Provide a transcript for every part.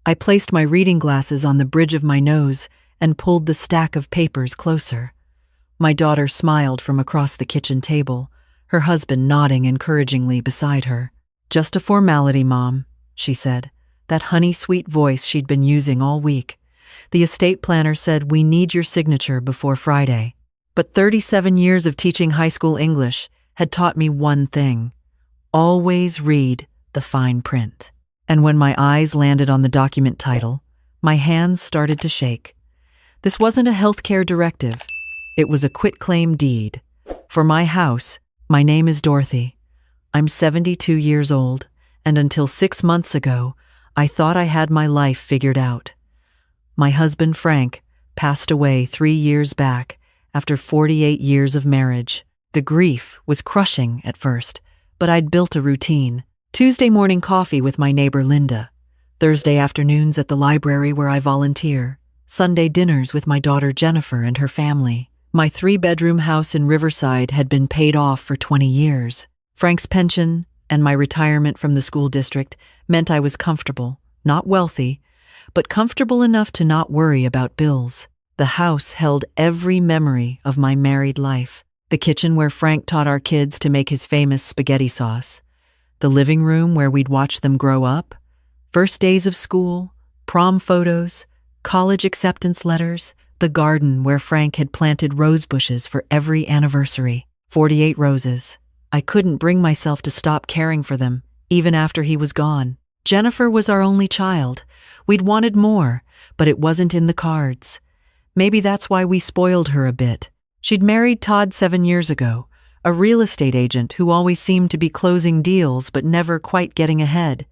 I placed my reading glasses on the bridge of my nose and pulled the stack of papers closer. My daughter smiled from across the kitchen table, her husband nodding encouragingly beside her. "Just a formality, Mom," she said, that honey-sweet voice she'd been using all week. "The estate planner said we need your signature before Friday." But 37 years of teaching high school English had taught me one thing: always read the fine print. And when my eyes landed on the document title, my hands started to shake. This wasn't a healthcare directive. It was a quitclaim deed. For my house, my name is Dorothy. I'm 72 years old, and until 6 months ago, I thought I had my life figured out. My husband, Frank, passed away 3 years back after 48 years of marriage. The grief was crushing at first, but I'd built a routine. Tuesday morning coffee with my neighbor Linda, Thursday afternoons at the library where I volunteer, Sunday dinners with my daughter Jennifer and her family. My 3-bedroom house in Riverside had been paid off for 20 years. Frank's pension and my retirement from the school district meant I was comfortable, not wealthy, but comfortable enough to not worry about bills. The house held every memory of my married life. The kitchen where Frank taught our kids to make his famous spaghetti sauce. The living room where we'd watch them grow up. First days of school, prom photos, college acceptance letters. The garden where Frank had planted rose bushes for every anniversary. 48 roses. I couldn't bring myself to stop caring for them, even after he was gone. Jennifer was our only child. We'd wanted more, but it wasn't in the cards. Maybe that's why we spoiled her a bit. She'd married Todd 7 years ago, a real estate agent who always seemed to be closing deals but never quite getting ahead.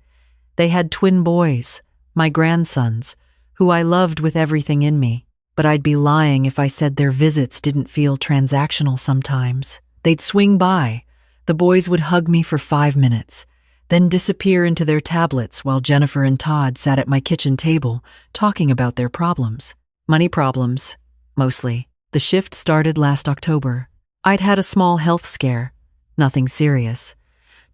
They had twin boys, my grandsons, who I loved with everything in me. But I'd be lying if I said their visits didn't feel transactional sometimes. They'd swing by. The boys would hug me for 5 minutes, then disappear into their tablets while Jennifer and Todd sat at my kitchen table talking about their problems. Money problems, mostly. The shift started last October. I'd had a small health scare, nothing serious,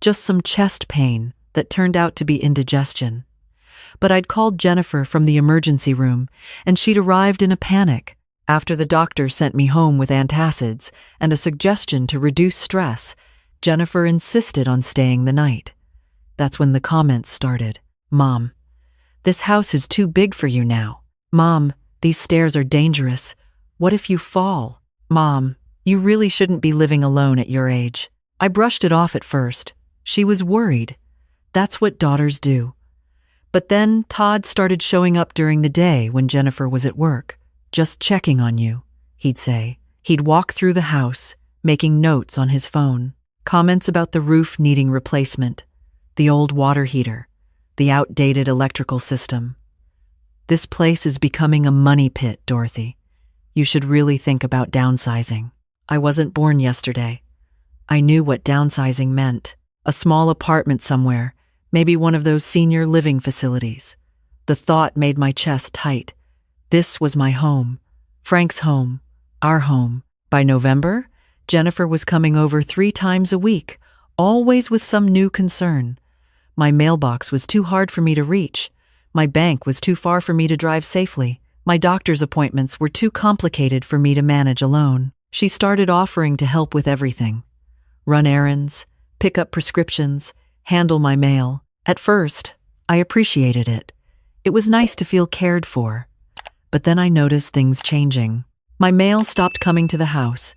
just some chest pain that turned out to be indigestion. But I'd called Jennifer from the emergency room, and she'd arrived in a panic. After the doctor sent me home with antacids and a suggestion to reduce stress, Jennifer insisted on staying the night. That's when the comments started. "Mom, this house is too big for you now. Mom, these stairs are dangerous. What if you fall? Mom, you really shouldn't be living alone at your age." I brushed it off at first. She was worried. That's what daughters do. But then Todd started showing up during the day when Jennifer was at work. "Just checking on you," he'd say. He'd walk through the house, making notes on his phone. Comments about the roof needing replacement, the old water heater, the outdated electrical system. "This place is becoming a money pit, Dorothy. You should really think about downsizing." I wasn't born yesterday. I knew what downsizing meant. A small apartment somewhere, maybe one of those senior living facilities. The thought made my chest tight. This was my home, Frank's home, our home. By November, Jennifer was coming over 3 times a week, always with some new concern. My mailbox was too hard for me to reach. My bank was too far for me to drive safely. My doctor's appointments were too complicated for me to manage alone. She started offering to help with everything. Run errands, pick up prescriptions, handle my mail. At first, I appreciated it. It was nice to feel cared for. But then I noticed things changing. My mail stopped coming to the house.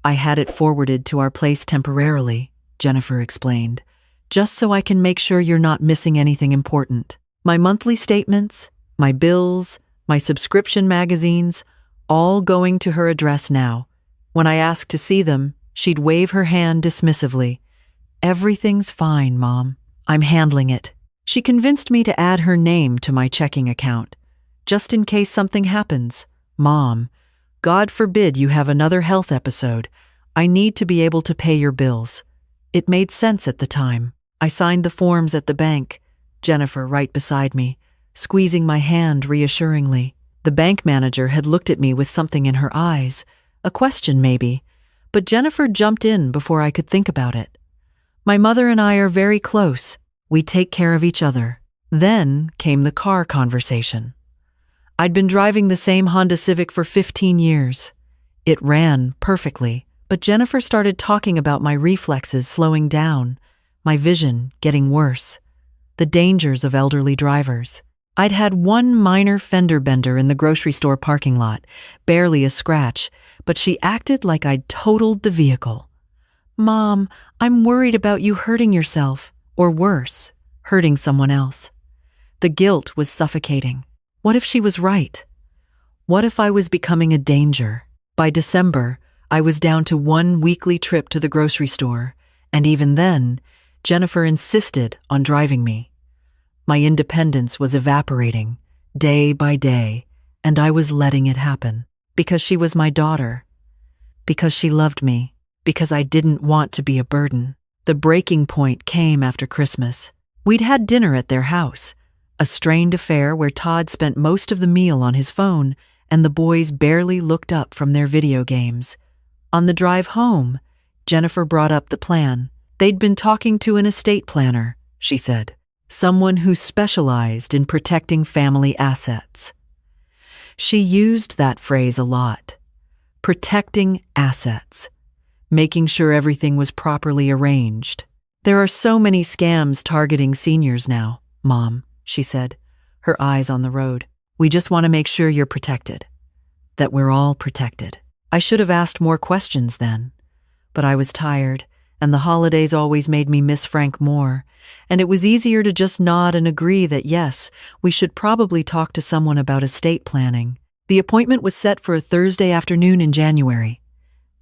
"I had it forwarded to our place temporarily," Jennifer explained, "just so I can make sure you're not missing anything important." My monthly statements, my bills, my subscription magazines, all going to her address now. When I asked to see them, she'd wave her hand dismissively. "Everything's fine, Mom. I'm handling it." She convinced me to add her name to my checking account, just in case something happens. "Mom, God forbid you have another health episode. I need to be able to pay your bills." It made sense at the time. I signed the forms at the bank, Jennifer right beside me, squeezing my hand reassuringly. The bank manager had looked at me with something in her eyes, a question maybe, but Jennifer jumped in before I could think about it. "My mother and I are very close. We take care of each other." Then came the car conversation. I'd been driving the same Honda Civic for 15 years. It ran perfectly, but Jennifer started talking about my reflexes slowing down, my vision getting worse, the dangers of elderly drivers. I'd had one minor fender bender in the grocery store parking lot, barely a scratch, but she acted like I'd totaled the vehicle. "Mom, I'm worried about you hurting yourself, or worse, hurting someone else." The guilt was suffocating. What if she was right? What if I was becoming a danger? By December, I was down to one weekly trip to the grocery store, and even then, Jennifer insisted on driving me. My independence was evaporating, day by day, and I was letting it happen. Because she was my daughter. Because she loved me. Because I didn't want to be a burden. The breaking point came after Christmas. We'd had dinner at their house, a strained affair where Todd spent most of the meal on his phone, and the boys barely looked up from their video games. On the drive home, Jennifer brought up the plan. They'd been talking to an estate planner, she said. Someone who specialized in protecting family assets. She used that phrase a lot. Protecting assets. Making sure everything was properly arranged. "There are so many scams targeting seniors now, Mom," she said, her eyes on the road. "We just want to make sure you're protected. That we're all protected." I should have asked more questions then, but I was tired, and the holidays always made me miss Frank more, and it was easier to just nod and agree that yes, we should probably talk to someone about estate planning. The appointment was set for a Thursday afternoon in January.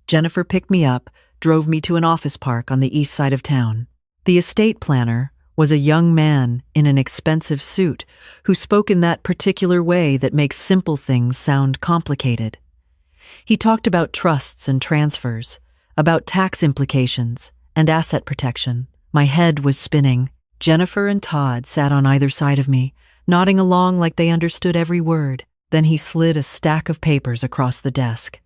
Jennifer picked me up, drove me to an office park on the east side of town. The estate planner was a young man in an expensive suit who spoke in that particular way that makes simple things sound complicated. He talked about trusts and transfers, about tax implications and asset protection. My head was spinning. Jennifer and Todd sat on either side of me, nodding along like they understood every word. Then he slid a stack of papers across the desk.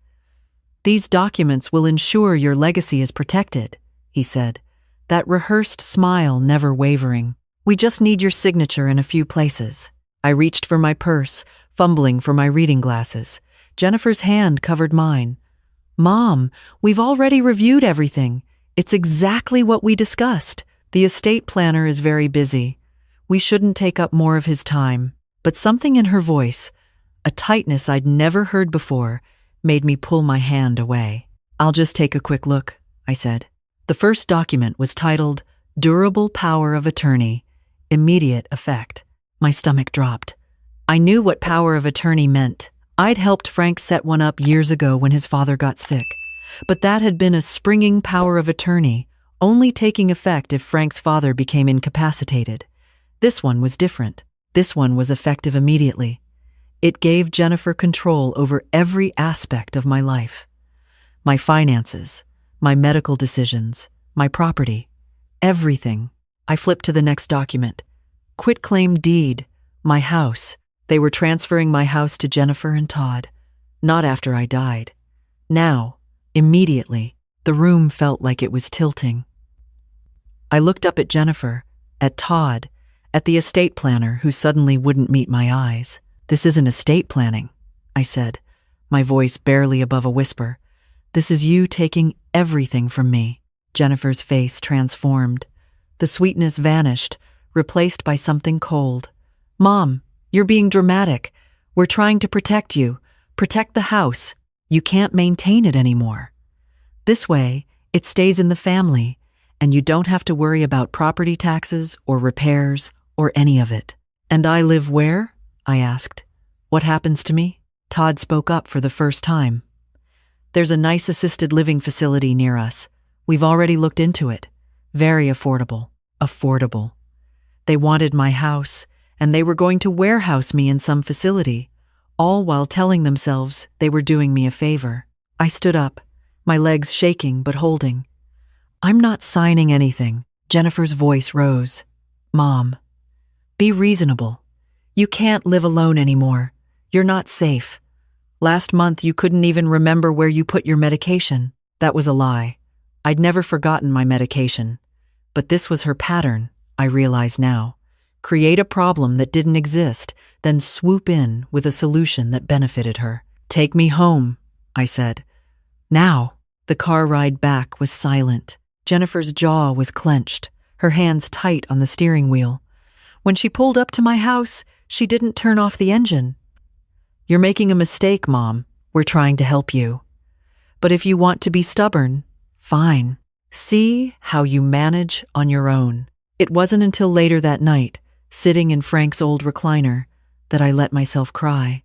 "These documents will ensure your legacy is protected," he said, that rehearsed smile never wavering. "We just need your signature in a few places." I reached for my purse, fumbling for my reading glasses. Jennifer's hand covered mine. "Mom, we've already reviewed everything. It's exactly what we discussed. The estate planner is very busy. We shouldn't take up more of his time." But something in her voice, a tightness I'd never heard before, made me pull my hand away. "I'll just take a quick look," I said. The first document was titled Durable Power of Attorney, Immediate Effect. My stomach dropped. I knew what power of attorney meant. I'd helped Frank set one up years ago when his father got sick, but that had been a springing power of attorney, only taking effect if Frank's father became incapacitated. This one was different. This one was effective immediately. It gave Jennifer control over every aspect of my life. My finances, my medical decisions, my property, everything. I flipped to the next document. Quitclaim deed, my house. They were transferring my house to Jennifer and Todd. Not after I died. Now, immediately, the room felt like it was tilting. I looked up at Jennifer, at Todd, at the estate planner who suddenly wouldn't meet my eyes. "This isn't estate planning," I said, my voice barely above a whisper. "This is you taking everything from me." Jennifer's face transformed. The sweetness vanished, replaced by something cold. "Mom, you're being dramatic. We're trying to protect you, protect the house. You can't maintain it anymore. This way, it stays in the family, and you don't have to worry about property taxes or repairs or any of it." "And I live where?" I asked. "What happens to me?" Todd spoke up for the first time. "There's a nice assisted living facility near us. We've already looked into it. Very affordable." Affordable. They wanted my house, and they were going to warehouse me in some facility, all while telling themselves they were doing me a favor. I stood up, my legs shaking but holding. "I'm not signing anything." Jennifer's voice rose. "Mom, be reasonable. You can't live alone anymore. You're not safe. Last month you couldn't even remember where you put your medication." That was a lie. I'd never forgotten my medication. But this was her pattern, I realize now. create a problem that didn't exist, then swoop in with a solution that benefited her. "Take me home," I said. "Now." The car ride back was silent. Jennifer's jaw was clenched, her hands tight on the steering wheel. When she pulled up to my house, she didn't turn off the engine. "You're making a mistake, Mom. We're trying to help you. But if you want to be stubborn, fine. See how you manage on your own." It wasn't until later that night, sitting in Frank's old recliner, that I let myself cry.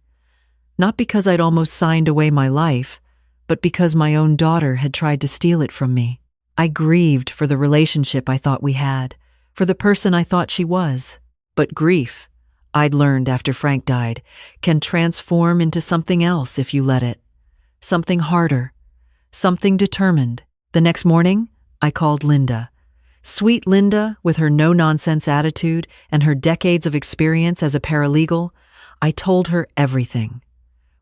Not because I'd almost signed away my life, but because my own daughter had tried to steal it from me. I grieved for the relationship I thought we had, for the person I thought she was. But grief, I'd learned after Frank died, can transform into something else if you let it. Something harder, something determined. The next morning, I called Linda. Sweet Linda, with her no-nonsense attitude and her decades of experience as a paralegal, I told her everything.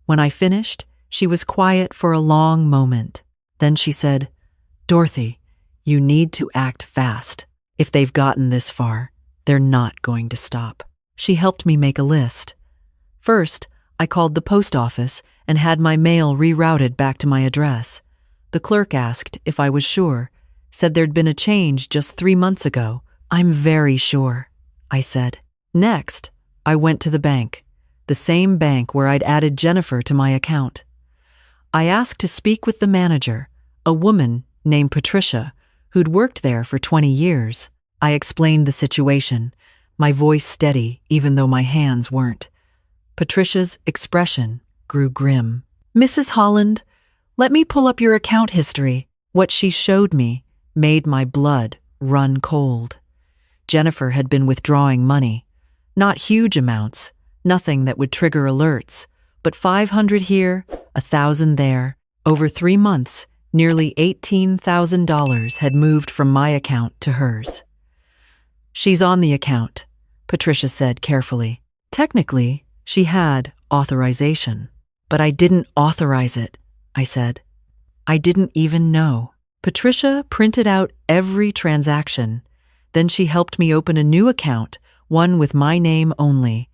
When I finished, she was quiet for a long moment. Then she said, "Dorothy, you need to act fast. If they've gotten this far, they're not going to stop." She helped me make a list. First, I called the post office and had my mail rerouted back to my address. The clerk asked if I was sure, said there'd been a change just 3 months ago. "I'm very sure," I said. Next, I went to the bank, the same bank where I'd added Jennifer to my account. I asked to speak with the manager, a woman named Patricia, who'd worked there for 20 years. I explained the situation, my voice steady even though my hands weren't. Patricia's expression grew grim. "Mrs. Holland, let me pull up your account history." What she showed me made my blood run cold. Jennifer had been withdrawing money. Not huge amounts, nothing that would trigger alerts, but 500 here, 1,000 there. Over 3 months, nearly $18,000 had moved from my account to hers. "She's on the account," Patricia said carefully. Technically, she had authorization, but I didn't authorize it, I said. I didn't even know. Patricia printed out every transaction. Then she helped me open a new account, one with my name only.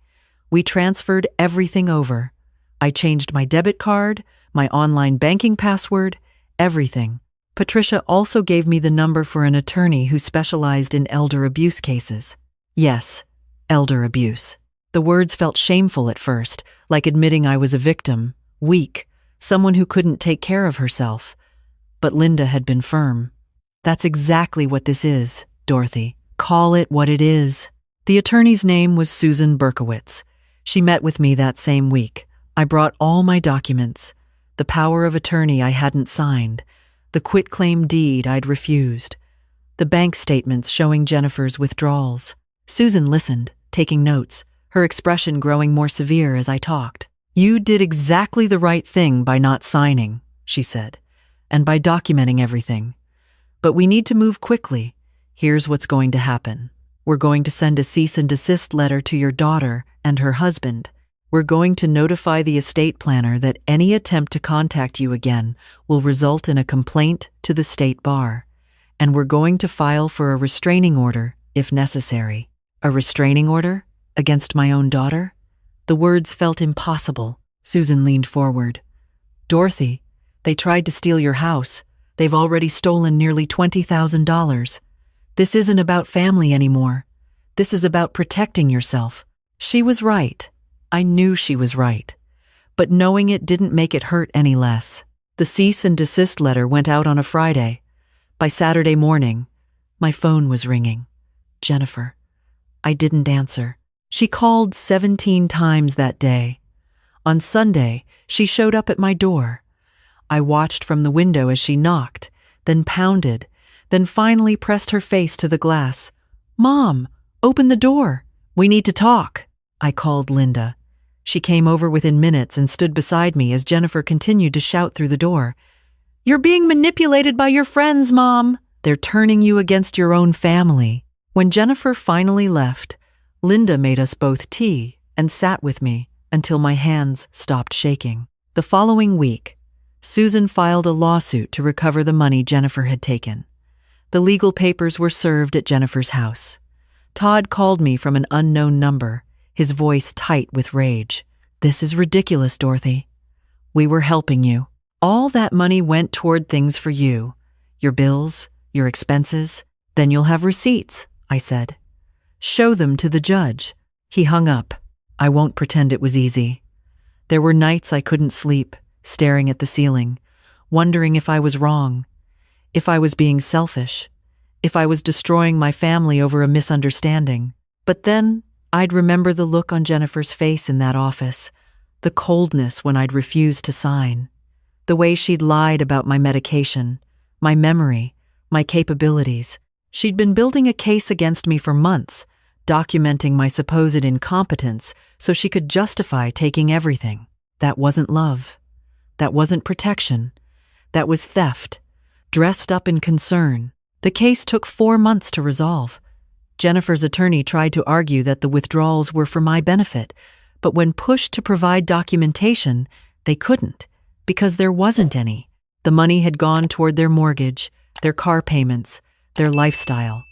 We transferred everything over. I changed my debit card, my online banking password, everything. Patricia also gave me the number for an attorney who specialized in elder abuse cases. Yes, elder abuse. The words felt shameful at first, like admitting I was a victim, weak, someone who couldn't take care of herself. But Linda had been firm. "That's exactly what this is, Dorothy. Call it what it is." The attorney's name was Susan Berkowitz. She met with me that same week. I brought all my documents, the power of attorney I hadn't signed, the quitclaim deed I'd refused, the bank statements showing Jennifer's withdrawals. Susan listened, taking notes, her expression growing more severe as I talked. "You did exactly the right thing by not signing," she said, "and by documenting everything. But we need to move quickly. Here's what's going to happen. We're going to send a cease and desist letter to your daughter and her husband. We're going to notify the estate planner that any attempt to contact you again will result in a complaint to the state bar. And we're going to file for a restraining order if necessary." A restraining order? Against my own daughter? The words felt impossible. Susan leaned forward. "Dorothy, they tried to steal your house. They've already stolen nearly $20,000. This isn't about family anymore. This is about protecting yourself." She was right. I knew she was right. But knowing it didn't make it hurt any less. The cease and desist letter went out on a Friday. By Saturday morning, my phone was ringing. Jennifer. I didn't answer. She called 17 times that day. On Sunday, she showed up at my door. I watched from the window as she knocked, then pounded, then finally pressed her face to the glass. "Mom, open the door. We need to talk." I called Linda. She came over within minutes and stood beside me as Jennifer continued to shout through the door. "You're being manipulated by your friends, Mom. They're turning you against your own family." When Jennifer finally left, Linda made us both tea and sat with me until my hands stopped shaking. The following week, Susan filed a lawsuit to recover the money Jennifer had taken. The legal papers were served at Jennifer's house. Todd called me from an unknown number, his voice tight with rage. "This is ridiculous, Dorothy. We were helping you. All that money went toward things for you. Your bills, your expenses. Then you'll have receipts," I said. "Show them to the judge." He hung up. I won't pretend it was easy. There were nights I couldn't sleep, staring at the ceiling, wondering if I was wrong, if I was being selfish, if I was destroying my family over a misunderstanding. But then I'd remember the look on Jennifer's face in that office, the coldness when I'd refused to sign, the way she'd lied about my medication, my memory, my capabilities. She'd been building a case against me for months, documenting my supposed incompetence so she could justify taking everything. That wasn't love. That wasn't protection. That was theft, dressed up in concern. The case took 4 months to resolve. Jennifer's attorney tried to argue that the withdrawals were for my benefit, but when pushed to provide documentation, they couldn't, because there wasn't any. The money had gone toward their mortgage, their car payments, their lifestyle.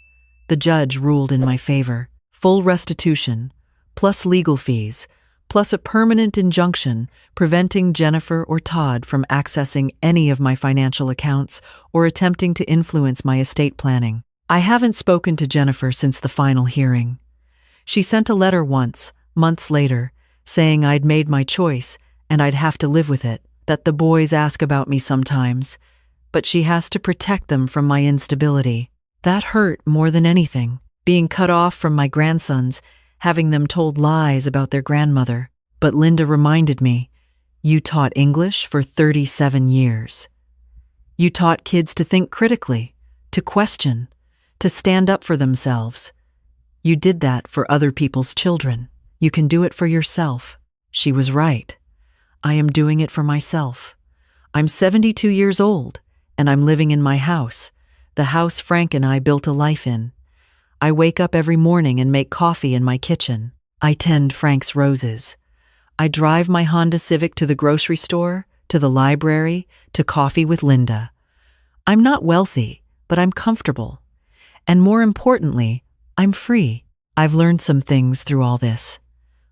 The judge ruled in my favor. Full restitution, plus legal fees, plus a permanent injunction preventing Jennifer or Todd from accessing any of my financial accounts or attempting to influence my estate planning. I haven't spoken to Jennifer since the final hearing. She sent a letter once, months later, saying I'd made my choice and I'd have to live with it, that the boys ask about me sometimes, but she has to protect them from my instability. That hurt more than anything, being cut off from my grandsons, having them told lies about their grandmother. But Linda reminded me, "You taught English for 37 years. You taught kids to think critically, to question, to stand up for themselves. You did that for other people's children. You can do it for yourself." She was right. I am doing it for myself. I'm 72 years old, and I'm living in my house, the house Frank and I built a life in. I wake up every morning and make coffee in my kitchen. I tend Frank's roses. I drive my Honda Civic to the grocery store, to the library, to coffee with Linda. I'm not wealthy, but I'm comfortable. And more importantly, I'm free. I've learned some things through all this.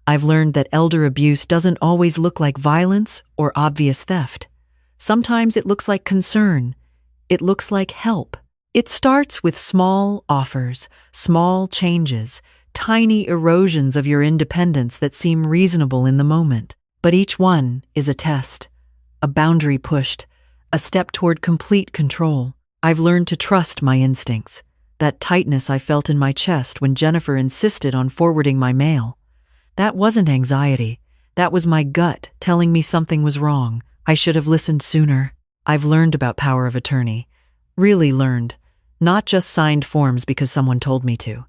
I've learned that elder abuse doesn't always look like violence or obvious theft. Sometimes it looks like concern. It looks like help. It starts with small offers, small changes, tiny erosions of your independence that seem reasonable in the moment. But each one is a test, a boundary pushed, a step toward complete control. I've learned to trust my instincts, that tightness I felt in my chest when Jennifer insisted on forwarding my mail. That wasn't anxiety. That was my gut telling me something was wrong. I should have listened sooner. I've learned about power of attorney. Really learned. Not just signed forms because someone told me to.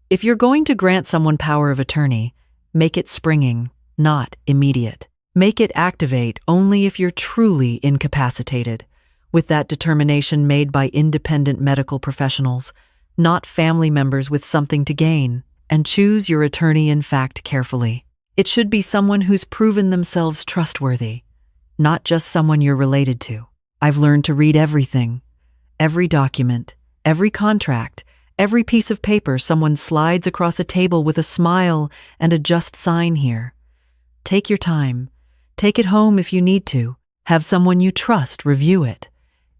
If you're going to grant someone power of attorney, make it springing, not immediate. Make it activate only if you're truly incapacitated, with that determination made by independent medical professionals, not family members with something to gain. And choose your attorney in fact carefully. It should be someone who's proven themselves trustworthy, not just someone you're related to. I've learned to read everything, every document, every contract, every piece of paper someone slides across a table with a smile and a just sign here. Take your time. Take it home if you need to. Have someone you trust review it.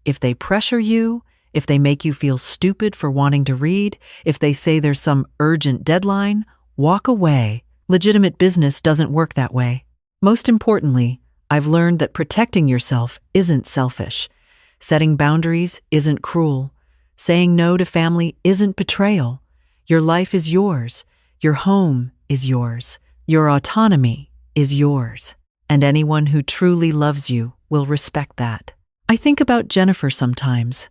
If they pressure you, if they make you feel stupid for wanting to read, if they say there's some urgent deadline, walk away. Legitimate business doesn't work that way. Most importantly, I've learned that protecting yourself isn't selfish. Setting boundaries isn't cruel. Saying no to family isn't betrayal. Your life is yours. Your home is yours. Your autonomy is yours. And anyone who truly loves you will respect that. I think about Jennifer sometimes,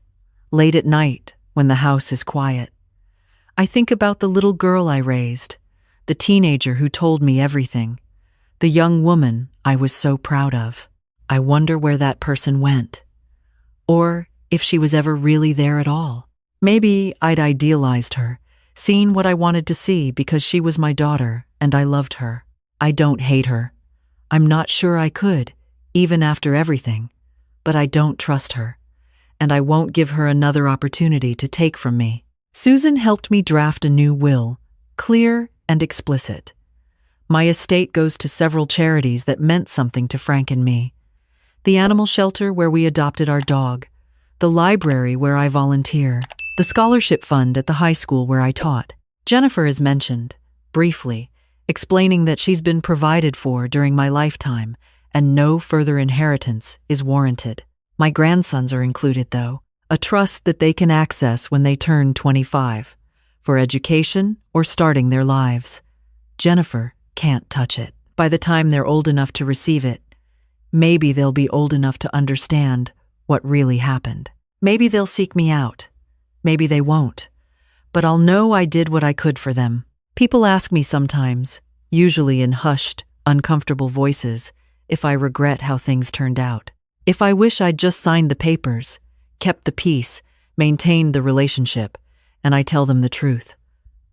late at night when the house is quiet. I think about the little girl I raised, the teenager who told me everything, the young woman I was so proud of. I wonder where that person went. Or if she was ever really there at all. Maybe I'd idealized her, seen what I wanted to see because she was my daughter and I loved her. I don't hate her. I'm not sure I could, even after everything, but I don't trust her, and I won't give her another opportunity to take from me. Susan helped me draft a new will, clear and explicit. My estate goes to several charities that meant something to Frank and me. The animal shelter where we adopted our dog, the library where I volunteer, the scholarship fund at the high school where I taught. Jennifer is mentioned, briefly, explaining that she's been provided for during my lifetime and no further inheritance is warranted. My grandsons are included, though, a trust that they can access when they turn 25, for education or starting their lives. Jennifer can't touch it. By the time they're old enough to receive it, maybe they'll be old enough to understand what really happened. Maybe they'll seek me out. Maybe they won't. But I'll know I did what I could for them. People ask me sometimes, usually in hushed, uncomfortable voices, if I regret how things turned out. If I wish I'd just signed the papers, kept the peace, maintained the relationship, and I tell them the truth.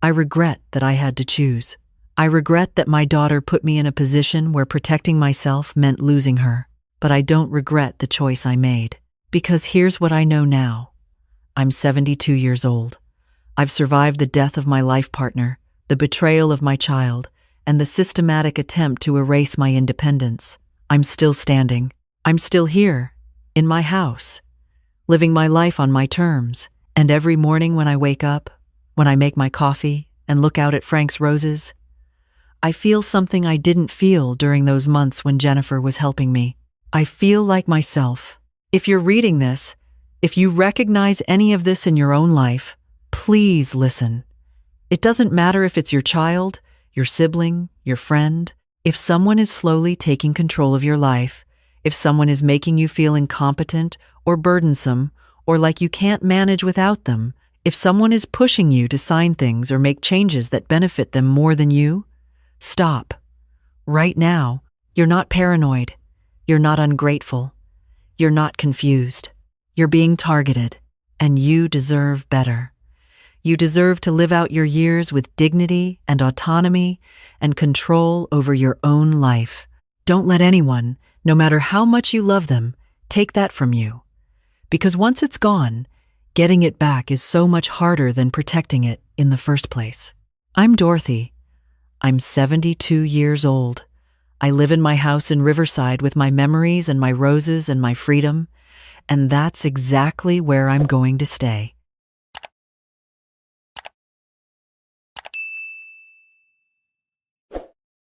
I regret that I had to choose. I regret that my daughter put me in a position where protecting myself meant losing her. But I don't regret the choice I made. Because here's what I know now. I'm 72 years old. I've survived the death of my life partner, the betrayal of my child, and the systematic attempt to erase my independence. I'm still standing. I'm still here, in my house, living my life on my terms. And every morning when I wake up, when I make my coffee and look out at Frank's roses, I feel something I didn't feel during those months when Jennifer was helping me. I feel like myself. If you're reading this, if you recognize any of this in your own life, please listen. It doesn't matter if it's your child, your sibling, your friend. If someone is slowly taking control of your life, if someone is making you feel incompetent or burdensome or like you can't manage without them, if someone is pushing you to sign things or make changes that benefit them more than you, stop. Right now, you're not paranoid. You're not ungrateful. You're not confused. You're being targeted, and you deserve better. You deserve to live out your years with dignity and autonomy and control over your own life. Don't let anyone, no matter how much you love them, take that from you. Because once it's gone, getting it back is so much harder than protecting it in the first place. I'm Dorothy. I'm 72 years old. I live in my house in Riverside with my memories and my roses and my freedom, and that's exactly where I'm going to stay.